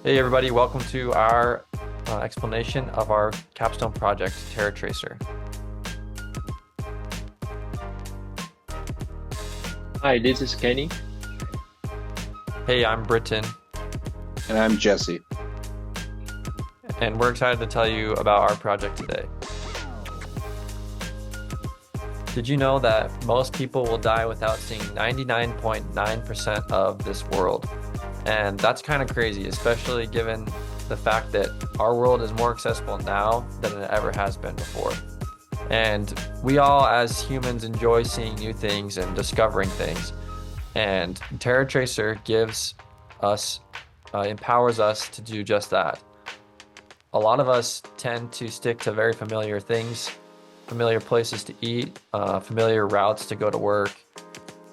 Hey everybody, welcome to our explanation of our capstone project, TerraTraccer. Hi, this is Kenny. Hey, I'm Britton, And I'm Jesse. and we're excited to tell you about our project today. Did you know that most people will die without seeing 99.9% of this world? And that's kind of crazy, especially given the fact that our world is more accessible now than it ever has been before. And we all, as humans, enjoy seeing new things and discovering things. And TerraTraccer gives us, empowers us to do just that. A lot of us tend to stick to very familiar things, familiar places to eat, familiar routes to go to work.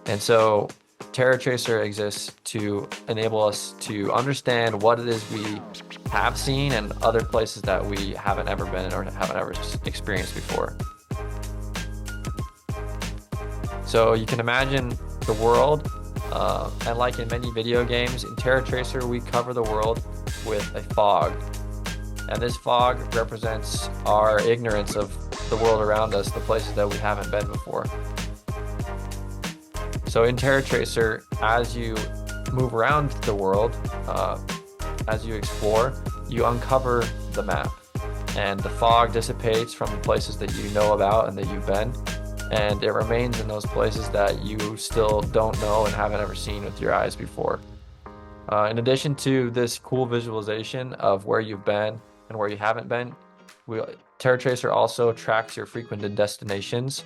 And so TerraTraccer exists to enable us to understand what it is we have seen and other places that we haven't ever been or haven't ever experienced before. So you can imagine the world, and like in many video games, in TerraTraccer we cover the world with a fog. And this fog represents our ignorance of the world around us, the places that we haven't been before. So in TerraTraccer, as you move around the world, as you explore, you uncover the map. And the fog dissipates from the places that you know about and that you've been. And it remains in those places that you still don't know and haven't ever seen with your eyes before. In addition to this cool visualization of where you've been and where you haven't been, TerraTraccer also tracks your frequented destinations,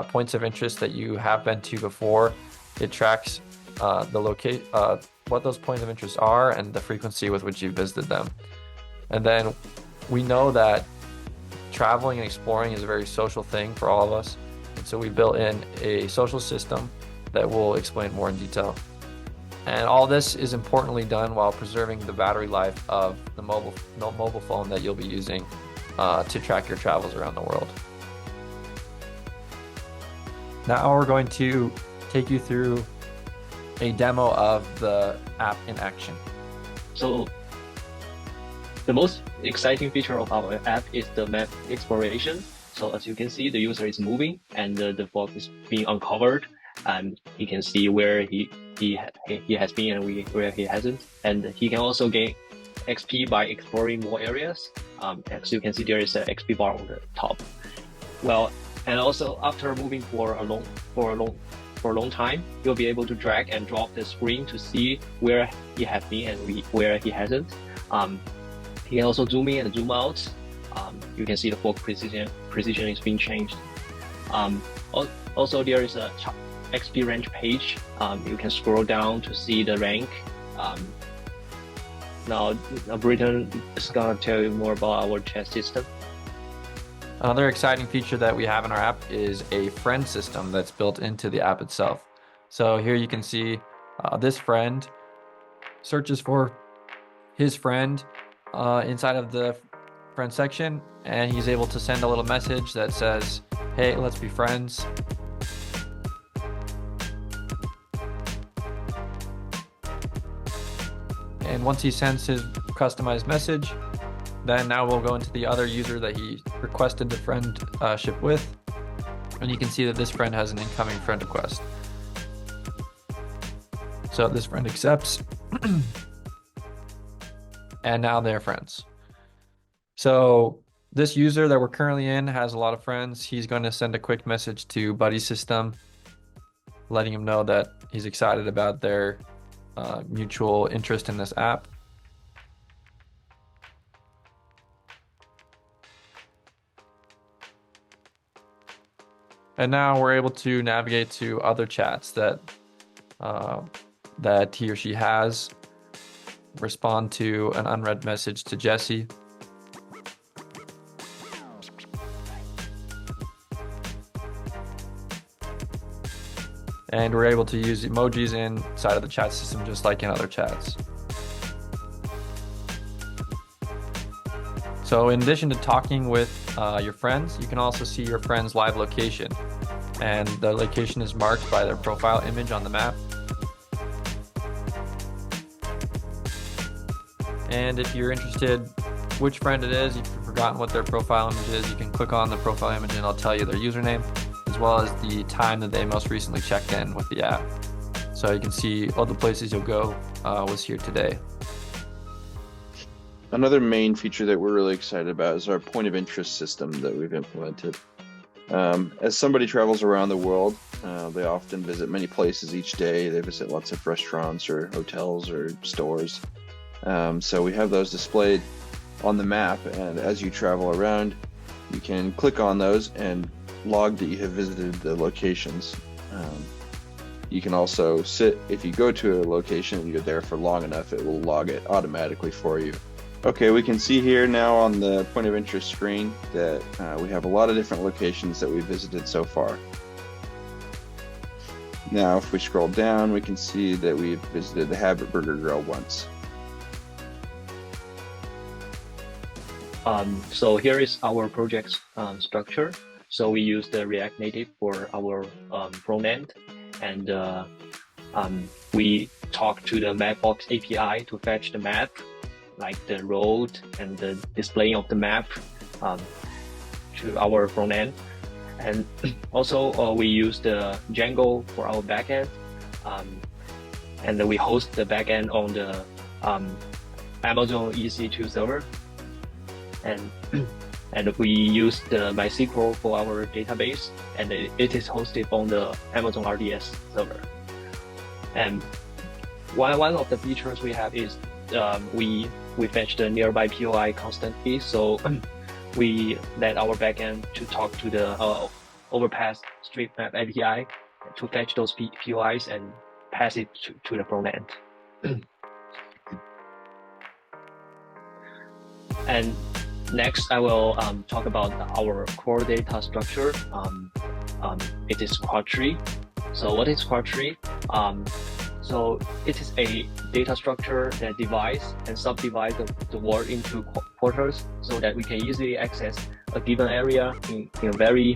points of interest that you have been to before. It tracks what those points of interest are and the frequency with which you visited them. And then we know that traveling and exploring is a very social thing for all of us. And so we built in a social system that we'll explain more in detail. And all this is importantly done while preserving the battery life of the mobile phone that you'll be using to track your travels around the world. Now we're going to take you through a demo of the app in action. So, the most exciting feature of our app is the map exploration. So as you can see, the user is moving and the fog is being uncovered, and he can see where he has been and where he hasn't. And he can also gain XP by exploring more areas. As you can see, there is an XP bar on the top. Well, and also after moving for a long time, you'll be able to drag and drop the screen to see where he has been and where he hasn't. He can also zoom in and zoom out. You can see the fog precision is being changed. Also, there is a XP range page. You can scroll down to see the rank. Now, Britton is gonna tell you more about our chat system. Another exciting feature that we have in our app is a friend system that's built into the app itself. So here you can see this friend searches for his friend inside of the friend section, and he's able to send a little message that says, "Hey, let's be friends." And once he sends his customized message, then now we'll go into the other user that he requested the friendship with, and you can see that this friend has an incoming friend request. So this friend accepts, and now they're friends. So this user that we're currently in has a lot of friends. He's going to send a quick message to Buddy System, letting him know that he's excited about their mutual interest in this app. And now we're able to navigate to other chats that he or she has, respond to an unread message to Jesse. And we're able to use emojis inside of the chat system just like in other chats. So in addition to talking with your friends, you can also see your friend's live location. And the location is marked by their profile image on the map. And if you're interested which friend it is, if you've forgotten what their profile image is, you can click on the profile image and I'll tell you their username, as well as the time that they most recently checked in with the app. So you can see all the places you'll go was here today. Another main feature that we're really excited about is our point of interest system that we've implemented. As somebody travels around the world, they often visit many places each day. They visit lots of restaurants or hotels or stores. So we have those displayed on the map, and as you travel around, you can click on those and log that you have visited the locations. You can also if you go to a location and you're there for long enough, it will log it automatically for you. Okay, we can see here now on the point of interest screen that we have a lot of different locations that we've visited so far. Now, if we scroll down, we can see that we've visited the Habit Burger Grill once. So here is our project's structure. So we use the React Native for our front end, and we talk to the Mapbox API to fetch the map, like the road and the display of the map to our front end. And also we use the Django for our backend, and then we host the backend on the Amazon EC2 server. And we use the MySQL for our database, and it is hosted on the Amazon RDS server. And one of the features we have is we fetch the nearby POI constantly, so we let our backend to talk to the overpass street map API to fetch those POIs and pass it to the front end. And next, I will talk about our core data structure. It is quad tree. So what is quad tree? So it is a data structure that divides and subdivides the world into quarters so that we can easily access a given area in a very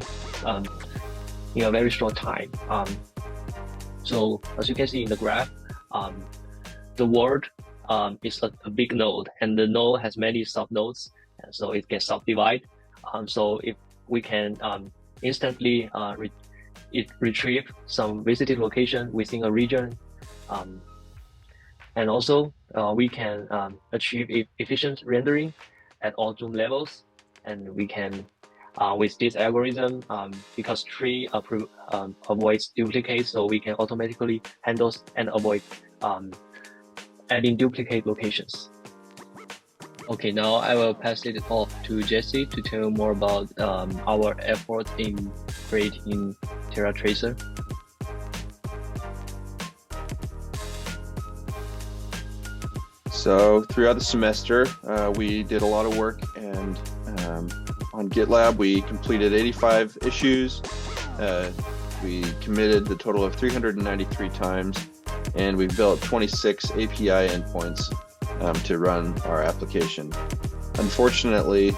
short time. So as you can see in the graph, the world is a big node, and the node has many subnodes, and so it gets subdivided. So if we can instantly retrieve some visited location within a region, and also we can achieve efficient rendering at all zoom levels, and we can with this algorithm, because tree avoids duplicates, so we can automatically handle and avoid adding duplicate locations. Okay, now I will pass it off to Jesse to tell you more about our effort in creating TerraTraccer. So throughout the semester, we did a lot of work, and on GitLab, we completed 85 issues. We committed the total of 393 times, and we built 26 API endpoints to run our application. Unfortunately,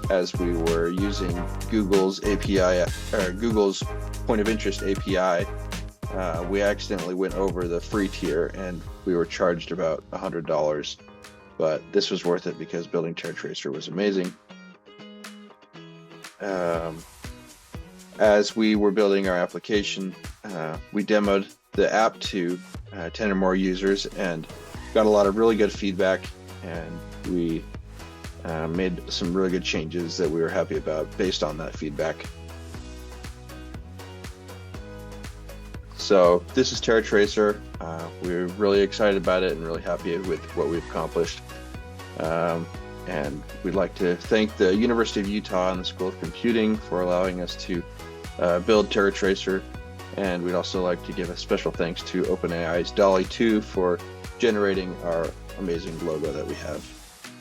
as we were using Google's API, or Google's point of interest API, we accidentally went over the free tier and we were charged about $100. But this was worth it because building TerraTraccer was amazing. As we were building our application, we demoed the app to 10 or more users and got a lot of really good feedback, and we made some really good changes that we were happy about based on that feedback. So this is TerraTraccer. We're really excited about it and really happy with what we've accomplished. And we'd like to thank the University of Utah and the School of Computing for allowing us to build TerraTraccer. And we'd also like to give a special thanks to OpenAI's DALL-E 2 for generating our amazing logo that we have.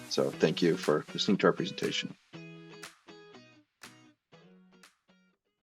So thank you for listening to our presentation.